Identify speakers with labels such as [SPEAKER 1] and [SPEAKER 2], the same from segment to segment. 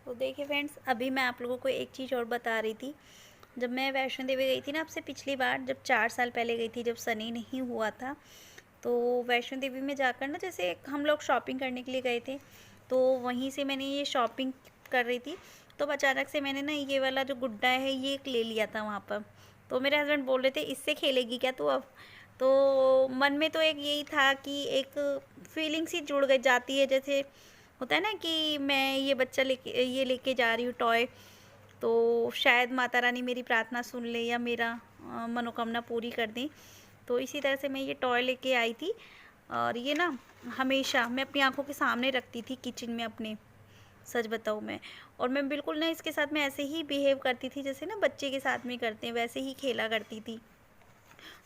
[SPEAKER 1] तो देखिए फ्रेंड्स, अभी मैं आप लोगों को एक चीज़ और बता रही थी। जब मैं वैष्णो देवी गई थी ना आपसे पिछली बार, जब 4 साल पहले गई थी, जब सनी नहीं हुआ था, तो वैष्णो देवी में जाकर ना जैसे हम लोग शॉपिंग करने के लिए गए थे, तो वहीं से मैंने ये शॉपिंग कर रही थी, तो अचानक से मैंने ना ये वाला जो गुड्डा है ये एक ले लिया था वहाँ पर। तो मेरे हस्बैंड बोल रहे थे इससे खेलेगी क्या तू अब? तो मन में तो एक यही था कि एक फीलिंग सी जुड़ गई जाती है, जैसे होता है ना कि मैं ये लेके जा रही हूँ टॉय, तो शायद माता रानी मेरी प्रार्थना सुन ले या मेरा मनोकामना पूरी कर दें। तो इसी तरह से मैं ये टॉय लेके आई थी, और ये ना हमेशा मैं अपनी आंखों के सामने रखती थी किचन में अपने। सच बताऊँ मैं, और मैं बिल्कुल ना इसके साथ में ऐसे ही बिहेव करती थी जैसे ना बच्चे के साथ में करते हैं, वैसे ही खेला करती थी।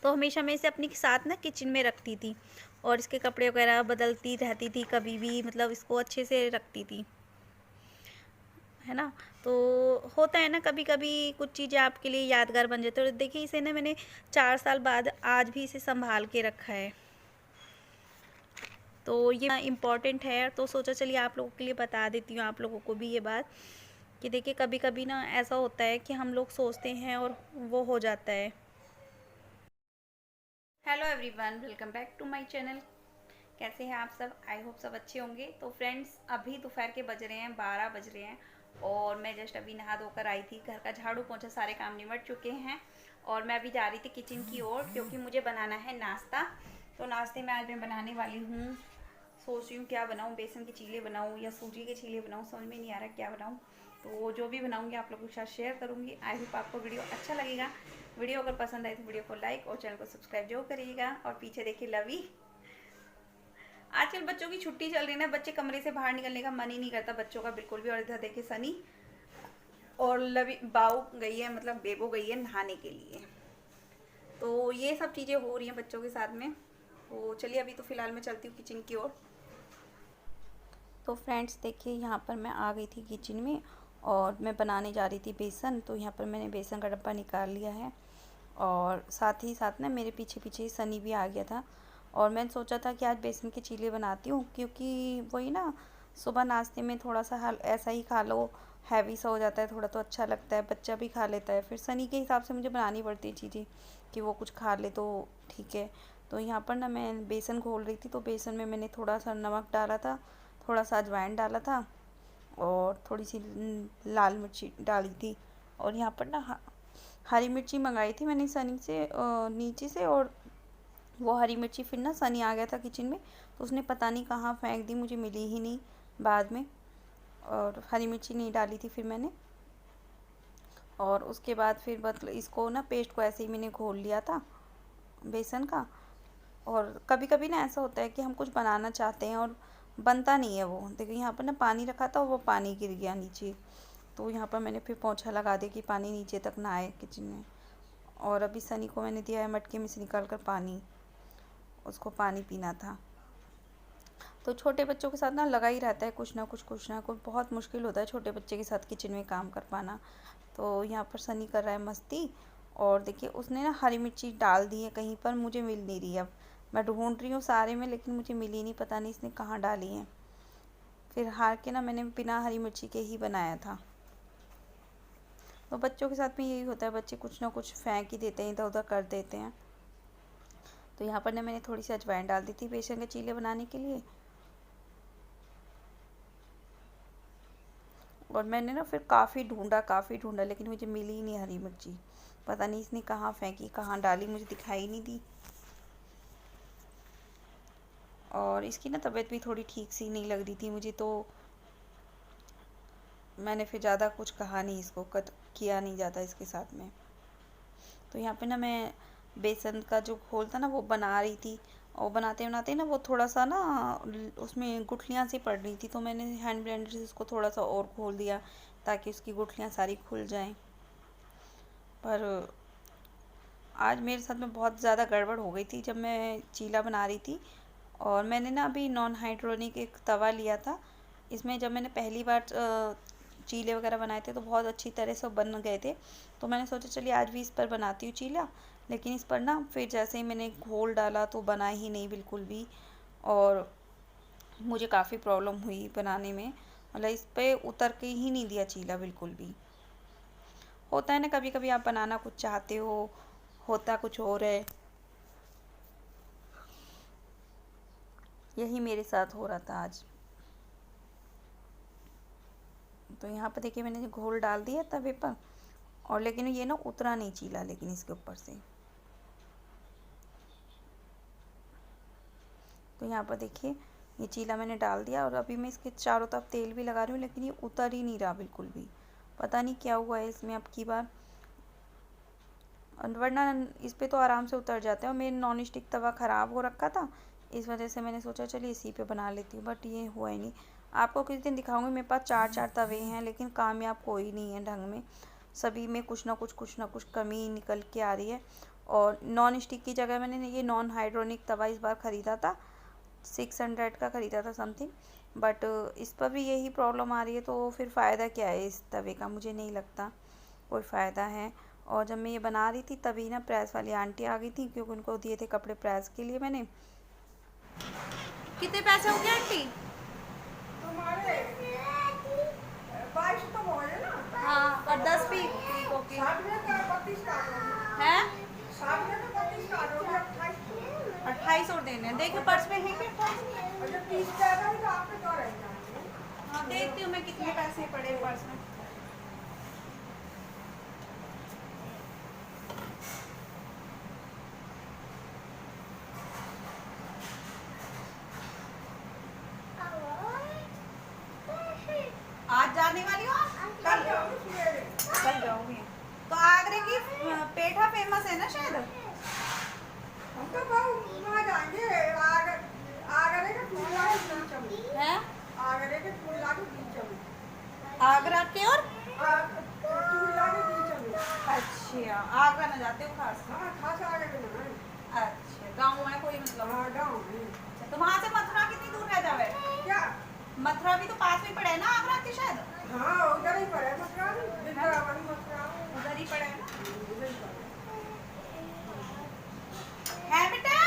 [SPEAKER 1] तो हमेशा मैं इसे अपने साथ ना किचन में रखती थी, और इसके कपड़े वगैरह बदलती रहती थी, कभी भी मतलब इसको अच्छे से रखती थी, है ना। तो होता है ना कभी कभी कुछ चीज़ें आपके लिए यादगार बन जाती है, और देखिए इसे ना मैंने 4 साल बाद आज भी इसे संभाल के रखा है। तो ये इम्पॉर्टेंट है, तो सोचा चलिए आप लोगों के लिए बता देती हूँ, आप लोगों को भी ये बात कि देखिए कभी कभी ना ऐसा होता है कि हम लोग सोचते हैं और वो हो जाता है। Hello everyone, welcome back to my channel. कैसे हैं आप सब? आई होप सब अच्छे होंगे। तो फ्रेंड्स, अभी दोपहर के बज रहे हैं 12 बज रहे हैं, और मैं जस्ट अभी नहा धोकर आई थी, घर का झाड़ू पोंछा सारे काम निमट चुके हैं, और मैं अभी जा रही थी किचन की ओर, क्योंकि मुझे बनाना है नाश्ता। तो नाश्ते में आज मैं बनाने वाली हूँ, सोच रही हूँ क्या बनाऊँ, बेसन के चीले बनाऊँ या सूजी के चीले बनाऊँ, समझ में नहीं आ रहा क्या बनाऊँ। तो जो भी बनाऊँगी आप लोगों के साथ शेयर करूँगी। आई होप आपको वीडियो अच्छा लगेगा। वीडियो अगर पसंद आए तो वीडियो को लाइक और चैनल को सब्सक्राइब जरूर करिएगा। और पीछे देखिए लवी, आजकल बच्चों की छुट्टी चल रही है ना, बच्चे कमरे से बाहर निकलने का मन ही नहीं करता बच्चों का बिल्कुल भी। और इधर देखिए सनी और लवी बाऊ गई है, मतलब बेबो गई है नहाने के लिए। तो ये सब चीज़ें हो रही हैं बच्चों के साथ में। तो चलिए अभी तो फ़िलहाल मैं चलती हूँ किचन की ओर। तो फ्रेंड्स देखिए, यहाँ पर मैं आ गई थी किचन में, और मैं बनाने जा रही थी बेसन। तो यहाँ पर मैंने बेसन का डब्बा निकाल लिया है, और साथ ही साथ ना मेरे पीछे पीछे ही सनी भी आ गया था। और मैंने सोचा था कि आज बेसन के चीले बनाती हूँ, क्योंकि वही ना सुबह नाश्ते में थोड़ा सा हल ऐसा ही खा लो, हैवी सा हो जाता है थोड़ा, तो अच्छा लगता है, बच्चा भी खा लेता है। फिर सनी के हिसाब से मुझे बनानी पड़ती है चीज़ें कि वो कुछ खा ले तो ठीक है। तो यहाँ पर ना मैं बेसन घोल रही थी, तो बेसन में मैंने थोड़ा सा नमक डाला था, थोड़ा सा अजवाइन डाला था, और थोड़ी सी लाल मिर्ची डाली थी। और यहाँ पर ना हरी मिर्ची मंगाई थी मैंने सनी से नीचे से, और वो हरी मिर्ची फिर ना सनी आ गया था किचन में, तो उसने पता नहीं कहाँ फेंक दी, मुझे मिली ही नहीं बाद में। और हरी मिर्ची नहीं डाली थी फिर मैंने। और उसके बाद फिर मतलब इसको ना पेस्ट को ऐसे ही मैंने घोल लिया था बेसन का। और कभी कभी ना ऐसा होता है कि हम कुछ बनाना चाहते हैं और बनता नहीं है। वो देखिए यहाँ पर ना पानी रखा था और वो पानी गिर गया नीचे। तो यहाँ पर मैंने फिर पोंछा लगा दिया कि पानी नीचे तक ना आए किचन में। और अभी सनी को मैंने दिया है मटके में से निकाल कर पानी, उसको पानी पीना था। तो छोटे बच्चों के साथ ना लगा ही रहता है कुछ ना कुछ, बहुत मुश्किल होता है छोटे बच्चे के साथ किचन में काम कर पाना। तो यहाँ पर सनी कर रहा है मस्ती। और देखिए उसने ना हरी मिर्ची डाल दी है कहीं पर, मुझे मिल नहीं रही। अब मैं ढूंढ रही हूँ सारे में, लेकिन मुझे मिली नहीं, पता नहीं इसने कहाँ डाली है। फिर हार के ना मैंने बिना हरी मिर्ची के ही बनाया था। तो बच्चों के साथ में यही होता है, बच्चे कुछ ना कुछ फेंक ही देते हैं, इधर उधर कर देते हैं। तो यहाँ पर ना मैंने थोड़ी सी अजवाइन डाल दी थी बेसन के चीले बनाने के लिए। और मैंने ना फिर काफ़ी ढूंढा, लेकिन मुझे मिली ही नहीं हरी मिर्ची। पता नहीं इसने कहाँ फेंकी, कहाँ डाली, मुझे दिखाई नहीं दी। और इसकी ना तबीयत भी थोड़ी ठीक सी नहीं लग रही थी मुझे, तो मैंने फिर ज़्यादा कुछ कहा नहीं, इसको कट किया नहीं जाता इसके साथ में। तो यहाँ पे ना मैं बेसन का जो घोल था ना वो बना रही थी, और बनाते बनाते ना वो थोड़ा सा ना उसमें गुठलियाँ सी पड़ रही थी, तो मैंने हैंड ब्लेंडर से उसको थोड़ा सा और घोल दिया ताकि उसकी गुठलियाँ सारी खुल जाएं। पर आज मेरे साथ में बहुत ज़्यादा गड़बड़ हो गई थी जब मैं चीला बना रही थी। और मैंने ना अभी नॉन हाइड्रोनिक एक तवा लिया था। इसमें जब मैंने पहली बार चीले वगैरह बनाए थे तो बहुत अच्छी तरह से बन गए थे। तो मैंने सोचा चलिए आज भी इस पर बनाती हूँ चीला। लेकिन इस पर ना फिर जैसे ही मैंने घोल डाला तो बना ही नहीं बिल्कुल भी, और मुझे काफ़ी प्रॉब्लम हुई बनाने में। मतलब इस पे उतर के ही नहीं दिया चीला बिल्कुल भी। होता है ना कभी कभी आप बनाना कुछ चाहते हो, होता कुछ और है। यही मेरे साथ हो रहा था आज। तो यहाँ पर देखिए मैंने घोल डाल दिया तवे पर, और लेकिन ये ना उतरा नहीं चीला लेकिन इसके ऊपर से। तो यहाँ पर देखिए ये चीला मैंने डाल दिया, और अभी मैं इसके चारों तरफ तेल भी लगा रही हूँ, लेकिन ये उतर ही नहीं रहा बिल्कुल भी। पता नहीं क्या हुआ है इसमें अब की बार, वरना इस पे तो आराम से उतर जाते हैं। और मेरे नॉन स्टिक तवा ख़राब हो रखा था, इस वजह से मैंने सोचा चलिए इसी पे बना लेती हूँ, बट ये हुआ ही नहीं। आपको किसी दिन दिखाऊंगी, मेरे पास चार चार तवे हैं लेकिन कामयाब कोई नहीं है ढंग में। सभी में कुछ ना कुछ कमी निकल के आ रही है। और नॉन स्टिक की जगह मैंने ये नॉन हाइड्रोनिक तवा इस बार ख़रीदा था, 600 का ख़रीदा था समथिंग, बट इस पर भी यही प्रॉब्लम आ रही है। तो फिर फ़ायदा क्या है इस तवे का, मुझे नहीं लगता कोई फ़ायदा है। और जब मैं ये बना रही थी तभी ना प्रेस वाली आंटी आ गई थी, क्योंकि उनको दिए थे कपड़े प्रेस के लिए मैंने। कितने पैसे हो गए आंटी
[SPEAKER 2] तुम्हारे 22 तो हो गए ना।
[SPEAKER 1] हाँ, और 10 भी ओके
[SPEAKER 2] 60 में का 32 का
[SPEAKER 1] है।
[SPEAKER 2] 60 में तो 32 का हो गया 28।
[SPEAKER 1] 28 और देने हैं। देखिए पर्स में है क्या 28?
[SPEAKER 2] और जब 30 का आएगा तो आप पे तो रह जाएंगे।
[SPEAKER 1] हाँ देखती हूँ मैं कितने पैसे पड़े पर्स में। आज जाने वाली हो आप?
[SPEAKER 2] कल जाओगे सवेरे।
[SPEAKER 1] कल जाओगी? तो आगरे की पेठा फेमस है ना शायद।
[SPEAKER 2] हम तो वहाँ जाएंगे आगरे के टूला के बीच में।
[SPEAKER 1] है
[SPEAKER 2] आगरे के टूला के बीच में।
[SPEAKER 1] आगरा के और
[SPEAKER 2] टूला के बीच में।
[SPEAKER 1] अच्छा, आगरा न जाते हो खास?
[SPEAKER 2] हाँ खास आगरे में ना।
[SPEAKER 1] अच्छा, गाँव है कोई मतलब?
[SPEAKER 2] हाँ गाँव में।
[SPEAKER 1] अच्छा, तो वहाँ से मथुरा कितनी दूर रह जावे?
[SPEAKER 2] क्या?
[SPEAKER 1] मथुरा भी तो पास में पड़े है ना आगरा के शायद?
[SPEAKER 2] हाँ उधर ही पड़े मथुरा भी। वृंदावन मथुरा
[SPEAKER 1] उधर ही पड़े है ना।
[SPEAKER 2] उधर ही पड़े।
[SPEAKER 1] है बेटा।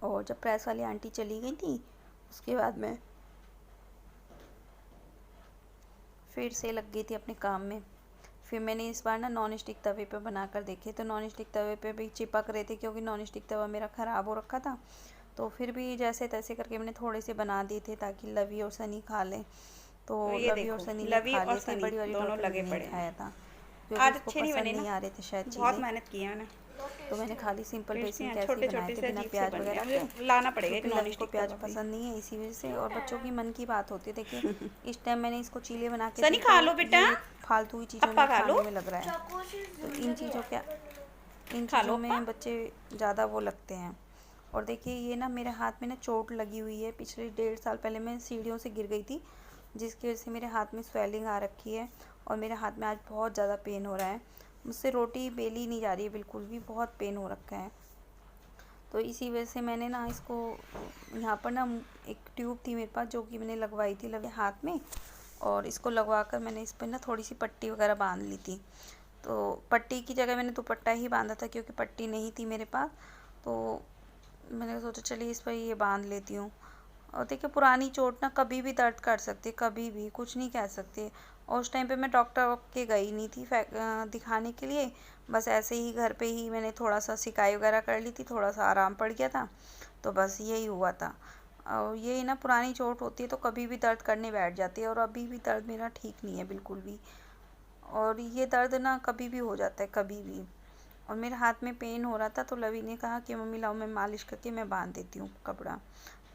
[SPEAKER 1] और जब प्रेस वाली आंटी चली गई थी उसके बाद मैं फिर से लग गई थी अपने काम में। फिर मैंने इस बार ना नॉन स्टिक तवे पे बना कर देखे, तो नॉन स्टिक तवे पे भी चिपक रहे थे, क्योंकि नॉन स्टिक तवा मेरा ख़राब हो रखा था। तो फिर भी जैसे तैसे करके मैंने थोड़े से बना दिए थे ताकि लवी और सनी खा लें। तो लवी और सनी ने खा लिए थे, बड़ी वाली
[SPEAKER 3] दोनों
[SPEAKER 1] डॉक्टर
[SPEAKER 3] लगे
[SPEAKER 1] ने
[SPEAKER 3] पड़े
[SPEAKER 1] नहीं खाया था
[SPEAKER 3] आज
[SPEAKER 1] क्योंकि उसको
[SPEAKER 3] अच्छे नहीं
[SPEAKER 1] पसंद
[SPEAKER 3] बने
[SPEAKER 1] नहीं
[SPEAKER 3] ना,
[SPEAKER 1] आ रहे थे शायद
[SPEAKER 3] बहुत
[SPEAKER 1] चीज़ें।
[SPEAKER 3] मेहनत की है मैंने।
[SPEAKER 1] तो मैंने खाली सिंपल बेसिक कैसे
[SPEAKER 3] छोटे
[SPEAKER 1] बनाए
[SPEAKER 3] छोटे
[SPEAKER 1] थे
[SPEAKER 3] से
[SPEAKER 1] बिना
[SPEAKER 3] अजीब से
[SPEAKER 1] प्याज
[SPEAKER 3] बन गए,
[SPEAKER 1] वगैरह
[SPEAKER 3] मुझे
[SPEAKER 1] के,
[SPEAKER 3] लाना पड़ेगा एक
[SPEAKER 1] क्योंकि
[SPEAKER 3] नॉन
[SPEAKER 1] लवी को
[SPEAKER 3] स्टिक
[SPEAKER 1] प्याज
[SPEAKER 3] तवा भी।
[SPEAKER 1] पसंद नहीं है इसी वजह से। और बच्चों की मन की बात होती है। देखिए इस टाइम मैंने इसको चीले बना के
[SPEAKER 3] सनी
[SPEAKER 1] दी,
[SPEAKER 3] खा
[SPEAKER 1] तो
[SPEAKER 3] लो बेटा,
[SPEAKER 1] ये फालतू ही चीज़ों
[SPEAKER 3] अप्पा
[SPEAKER 1] में
[SPEAKER 3] खा लो,
[SPEAKER 1] खाने में लग रहा है। तो इन
[SPEAKER 3] खा लो
[SPEAKER 1] चीज़ों
[SPEAKER 3] अप्पा।
[SPEAKER 1] में बच्चे ज़्यादा वो लगते हैं। और देखिए ये ना मेरे हाथ में ना चोट लगी हुई है, पिछले 1.5 साल पहले मैं सीढ़ियों से गिर गई थी, जिसकी वजह से मेरे हाथ में स्वेलिंग आ रखी है। और मेरे हाथ में आज बहुत ज़्यादा पेन हो रहा है, मुझसे रोटी बेली नहीं जा रही है बिल्कुल भी, बहुत पेन हो रखा है। तो इसी वजह से मैंने ना इसको यहाँ पर ना एक ट्यूब थी मेरे पास जो कि मैंने लगवाई थी लगे हाथ में, और इसको लगवा कर मैंने इस पर ना थोड़ी सी पट्टी वगैरह बांध ली थी। तो पट्टी की जगह मैंने दुपट्टा ही बांधा था क्योंकि पट्टी नहीं थी मेरे पास। तो मैंने सोचा चलिए इस पर ये बांध लेती हूँ। और देखिए पुरानी चोट ना कभी भी दर्द कर सकती है, कभी भी कुछ नहीं कह सकते। और उस टाइम पे मैं डॉक्टर के गई नहीं थी दिखाने के लिए, बस ऐसे ही घर पे ही मैंने थोड़ा सा सिकाई वगैरह कर ली थी, थोड़ा सा आराम पड़ गया था, तो बस यही हुआ था। और ये ना पुरानी चोट होती है तो कभी भी दर्द करने बैठ जाती है, और अभी भी दर्द मेरा ठीक नहीं है बिल्कुल भी। और ये दर्द ना कभी भी हो जाता है, कभी भी। और मेरे हाथ में पेन हो रहा था तो लवी ने कहा कि मम्मी लाओ मैं मालिश करके मैं बांध देती हूँ कपड़ा।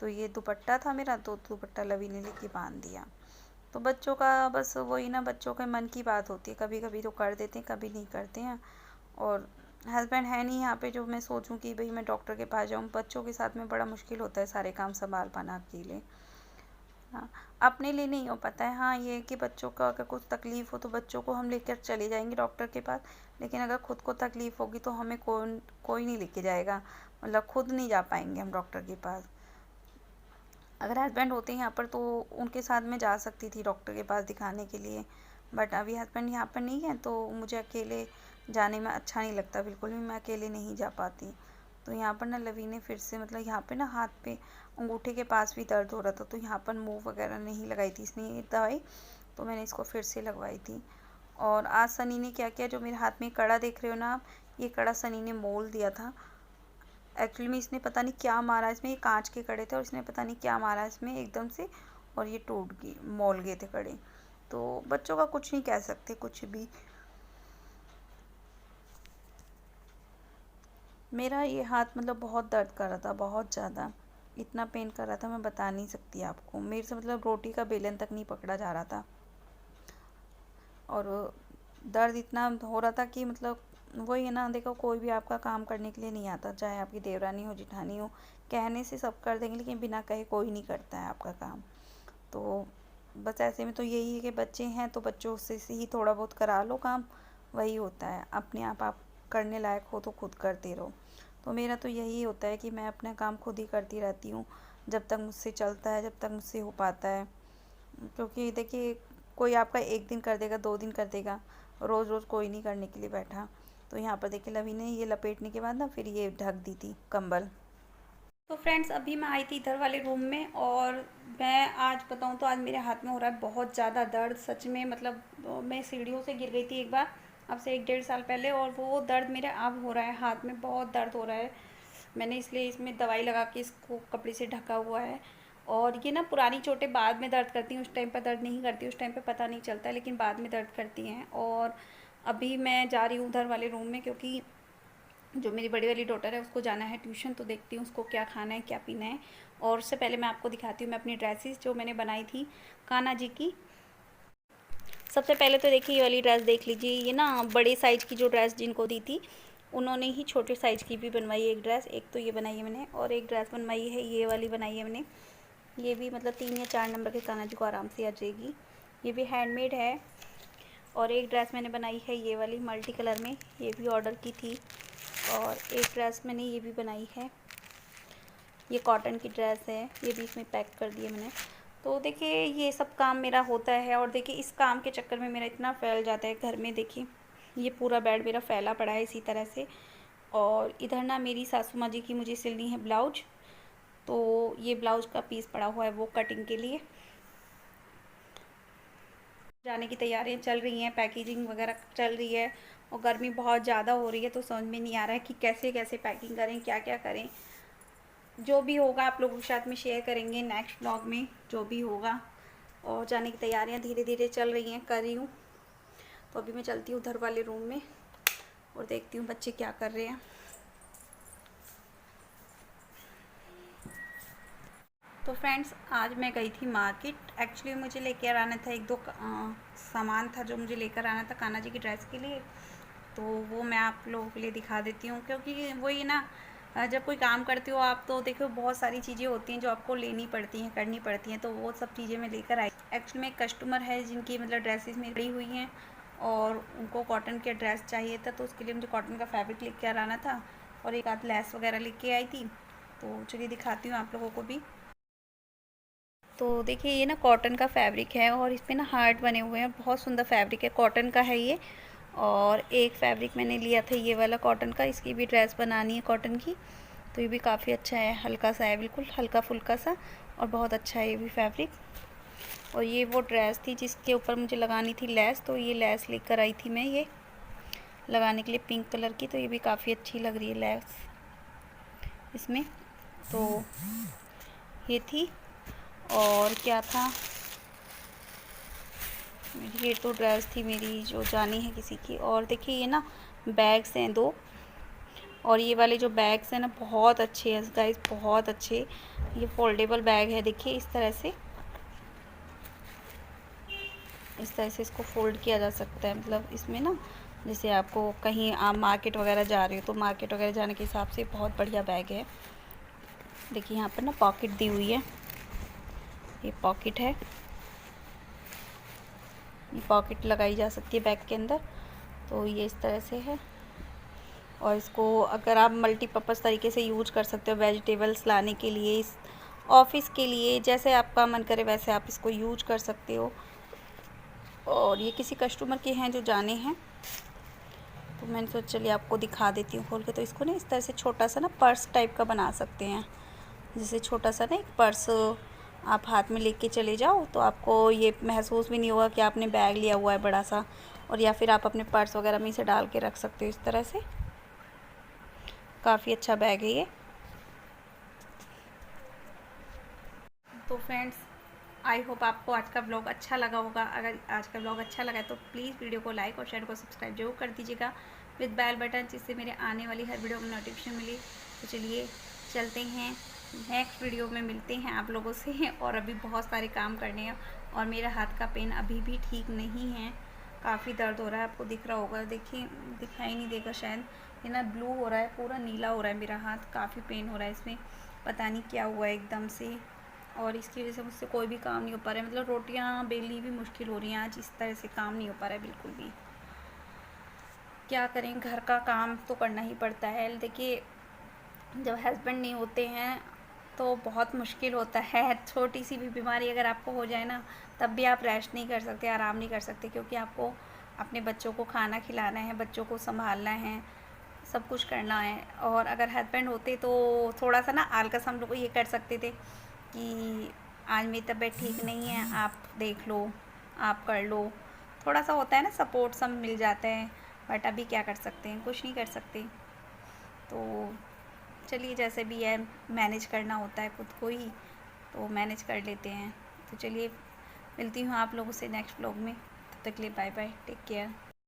[SPEAKER 1] तो ये दुपट्टा था मेरा, तो दुपट्टा लवी ने लेके बांध दिया। तो बच्चों का बस वही ना, बच्चों के मन की बात होती है, कभी कभी तो कर देते हैं कभी नहीं करते हैं। और हस्बैंड है नहीं यहाँ पे जो मैं सोचूं कि भाई मैं डॉक्टर के पास जाऊँ। बच्चों के साथ में बड़ा मुश्किल होता है सारे काम संभाल पाना अकेले। हाँ, अपने लिए नहीं हो पाता है। हाँ ये है कि बच्चों का अगर कुछ तकलीफ़ हो तो बच्चों को हम लेकर चले जाएंगे डॉक्टर के पास, लेकिन अगर खुद को तकलीफ़ होगी तो हमें कोई नहीं लेके जाएगा, मतलब खुद नहीं जा पाएंगे हम डॉक्टर के पास। अगर हस्बैंड होते हैं यहाँ पर तो उनके साथ मैं जा सकती थी डॉक्टर के पास दिखाने के लिए, बट अभी हस्बैंड यहाँ पर नहीं है तो मुझे अकेले जाने में अच्छा नहीं लगता, बिल्कुल भी मैं अकेले नहीं जा पाती। तो यहाँ पर ना लवी ने फिर से मतलब यहाँ पे ना हाथ पे अंगूठे के पास भी दर्द हो रहा था, तो यहाँ पर मूव वगैरह नहीं लगाई थी इसने ये दवाई, तो मैंने इसको फिर से लगवाई थी। और आज सनी ने क्या किया, जो मेरे हाथ में कड़ा देख रहे हो ना आप, ये कड़ा सनी ने मोल दिया था। एक्चुअली में इसने पता नहीं क्या मारा इसमें, ये कांच के कड़े थे और इसने पता नहीं क्या मारा इसमें एकदम से, और ये टूट गए, मोल गए थे कड़े। तो बच्चों का कुछ नहीं कह सकते, कुछ भी। मेरा ये हाथ मतलब बहुत दर्द कर रहा था, बहुत ज़्यादा, इतना पेन कर रहा था मैं बता नहीं सकती आपको। मेरे से मतलब रोटी का बेलन तक नहीं पकड़ा जा रहा था, और दर्द इतना हो रहा था कि मतलब वही है ना, देखो कोई भी आपका काम करने के लिए नहीं आता, चाहे आपकी देवरानी हो जिठानी हो, कहने से सब कर देंगे लेकिन बिना कहे कोई नहीं करता है आपका काम। तो बस ऐसे में तो यही है कि बच्चे हैं तो बच्चों से ही थोड़ा बहुत करा लो काम, वही होता है। अपने आप करने लायक हो तो खुद करते रहो। तो मेरा तो यही होता है कि मैं अपना काम खुद ही करती रहती हूँ, जब तक मुझसे चलता है, जब तक मुझसे हो पाता है। क्योंकि देखिए कोई आपका एक दिन कर देगा, 2 दिन कर देगा, रोज़ रोज़ कोई नहीं करने के लिए बैठा। तो यहाँ पर देखिए लवी ने ये लपेटने के बाद ना फिर ये ढक दी थी कंबल। तो फ्रेंड्स अभी मैं आई थी इधर वाले रूम में, और मैं आज बताऊँ तो आज मेरे हाथ में हो रहा है बहुत ज़्यादा दर्द, सच में। मतलब मैं सीढ़ियों से गिर गई थी एक बार, अब से 1-1.5 साल पहले, और वो दर्द मेरे अब हो रहा है, हाथ में बहुत दर्द हो रहा है। मैंने इसलिए इसमें दवाई लगा के इसको कपड़े से ढका हुआ है। और ये ना पुरानी चोटें बाद में दर्द करती हैं, उस टाइम पर दर्द नहीं करती, उस टाइम पे पता नहीं चलता, लेकिन बाद में दर्द करती हैं। और अभी मैं जा रही हूँ उधर वाले रूम में, क्योंकि जो मेरी बड़ी वाली डॉटर है उसको जाना है ट्यूशन, तो देखती हूँ उसको क्या खाना है क्या पीना है। और उससे पहले मैं आपको दिखाती हूँ मैं अपनी ड्रेसेस जो मैंने बनाई थी कान्हा जी की। सबसे पहले तो देखिए ये वाली ड्रेस देख लीजिए, ये ना बड़े साइज़ की जो ड्रेस जिनको दी थी उन्होंने ही छोटे साइज़ की भी बनवाई है एक ड्रेस। एक तो ये बनाई है मैंने, और एक ड्रेस बनवाई है ये वाली बनाई है मैंने, ये भी मतलब 3 या 4 नंबर के कान्हा जी को आराम से आ जाएगी, ये भी हैंडमेड है। और एक ड्रेस मैंने बनाई है ये वाली मल्टी कलर में, ये भी ऑर्डर की थी। और एक ड्रेस मैंने ये भी बनाई है, ये कॉटन की ड्रेस है, ये भी इसमें पैक कर दिए मैंने। तो देखिए ये सब काम मेरा होता है, और देखिए इस काम के चक्कर में मेरा इतना फैल जाता है घर में। देखिए ये पूरा बेड मेरा फैला पड़ा है इसी तरह से। और इधर ना मेरी सासू माँ जी की मुझे सिलनी है ब्लाउज, तो ये ब्लाउज का पीस पड़ा हुआ है वो कटिंग के लिए। जाने की तैयारियां चल रही हैं, पैकेजिंग वगैरह चल रही है, और गर्मी बहुत ज़्यादा हो रही है, तो समझ में नहीं आ रहा है कि कैसे कैसे पैकिंग करें, क्या क्या करें। जो भी होगा आप लोगों के साथ में शेयर करेंगे नेक्स्ट ब्लॉग में, जो भी होगा। और जाने की तैयारियां धीरे धीरे चल रही हैं, कर रही हूँ। तो अभी मैं चलती हूँ उधर वाले रूम में और देखती हूँ बच्चे क्या कर रहे हैं। तो फ्रेंड्स आज मैं गई थी मार्केट, एक्चुअली मुझे लेकर आना था 1-2 सामान था जो मुझे लेकर आना था कान्हा जी की ड्रेस के लिए। तो वो मैं आप लोगों के लिए दिखा देती हूँ, क्योंकि वही ना, जब कोई काम करते हो आप तो देखो बहुत सारी चीज़ें होती हैं जो आपको लेनी पड़ती हैं, करनी पड़ती हैं, तो वो सब चीज़ें मैं लेकर आई। एक्चुअली में एक कस्टमर है जिनकी मतलब ड्रेसेस में पड़ी हुई हैं, और उनको कॉटन के ड्रेस चाहिए था, तो उसके लिए मुझे कॉटन का फैब्रिक लेकर आना था, और एक आध लेस वगैरह लेके आई थी। तो चलिए दिखाती हूँ आप लोगों को भी। तो देखिए ये ना कॉटन का फैब्रिक है, और इस पर ना हार्ट बने हुए हैं, बहुत सुंदर फैब्रिक है, कॉटन का है ये। और एक फैब्रिक मैंने लिया था ये वाला कॉटन का, इसकी भी ड्रेस बनानी है कॉटन की, तो ये भी काफ़ी अच्छा है, हल्का सा है, बिल्कुल हल्का फुल्का सा, और बहुत अच्छा है ये भी फैब्रिक। और ये वो ड्रेस थी जिसके ऊपर मुझे लगानी थी लेस, तो ये लेस लेकर आई थी मैं ये लगाने के लिए पिंक कलर की, तो ये भी काफ़ी अच्छी लग रही है लेस इसमें। तो ये थी, और क्या था, ये तो ड्रेस थी मेरी जो जानी है किसी की। और देखिए ये ना बैग्स हैं 2, और ये वाले जो बैग्स हैं ना बहुत अच्छे हैं गाइस, बहुत अच्छे। ये फोल्डेबल बैग है, देखिए इस तरह से इसको फोल्ड किया जा सकता है। मतलब इसमें ना जैसे आपको कहीं आप मार्केट वगैरह जा रहे हो तो मार्केट वगैरह जाने के हिसाब से बहुत बढ़िया बैग है। देखिए यहाँ पर ना पॉकेट दी हुई है, ये पॉकेट है, पॉकेट लगाई जा सकती है बैग के अंदर, तो ये इस तरह से है। और इसको अगर आप मल्टीपर्पज़ तरीके से यूज कर सकते हो, वेजिटेबल्स लाने के लिए, इस ऑफिस के लिए, जैसे आपका मन करे वैसे आप इसको यूज कर सकते हो। और ये किसी कस्टमर के हैं जो जाने हैं, तो मैंने सोचा चलिए आपको दिखा देती हूँ खोल के। तो इसको ना इस तरह से छोटा सा ना पर्स टाइप का बना सकते हैं। जैसे छोटा सा ना एक पर्स आप हाथ में लेके चले जाओ तो आपको ये महसूस भी नहीं होगा कि आपने बैग लिया हुआ है बड़ा सा। और या फिर आप अपने पर्स वगैरह में इसे डाल के रख सकते हो इस तरह से। काफ़ी अच्छा बैग है ये। तो फ्रेंड्स, आई होप आपको आज का ब्लॉग अच्छा लगा होगा। अगर आज का ब्लॉग अच्छा लगा है तो प्लीज़ वीडियो को लाइक और चैनल को सब्सक्राइब जरूर कर दीजिएगा विद बेल बटन, जिससे मेरे आने वाली हर वीडियो में नोटिफिकेशन मिले। तो चलिए चलते हैं, नेक्स्ट वीडियो में मिलते हैं आप लोगों से। और अभी बहुत सारे काम करने हैं और मेरा हाथ का पेन अभी भी ठीक नहीं है, काफ़ी दर्द हो रहा है। आपको दिख रहा होगा, देखिए दिखाई नहीं देगा शायद, ये ना ब्लू हो रहा है, पूरा नीला हो रहा है मेरा हाथ। काफ़ी पेन हो रहा है इसमें, पता नहीं क्या हुआ है एकदम से। और इसकी वजह से मुझसे कोई भी काम नहीं हो पा रहा है, मतलब रोटियां बेलनी भी मुश्किल हो रही हैं आज। इस तरह से काम नहीं हो पा रहा है बिल्कुल भी। क्या करें, घर का काम तो करना ही पड़ता है। देखिए जब हस्बैंड नहीं होते हैं तो बहुत मुश्किल होता है। छोटी सी भी बीमारी अगर आपको हो जाए ना, तब भी आप रेस्ट नहीं कर सकते, आराम नहीं कर सकते, क्योंकि आपको अपने बच्चों को खाना खिलाना है, बच्चों को संभालना है, सब कुछ करना है। और अगर हस्बैंड होते तो थोड़ा सा ना आलकस हम लोग ये कर सकते थे कि आज मेरी तबीयत ठीक नहीं है, आप देख लो, आप कर लो। थोड़ा सा होता है ना, सपोर्ट सब मिल जाता है। बट अभी क्या कर सकते हैं, कुछ नहीं कर सकते। तो चलिए जैसे भी है, मैनेज करना होता है खुद को ही, तो मैनेज कर लेते हैं। तो चलिए मिलती हूँ आप लोगों से नेक्स्ट व्लॉग में। तब तक के लिए बाय बाय, टेक केयर।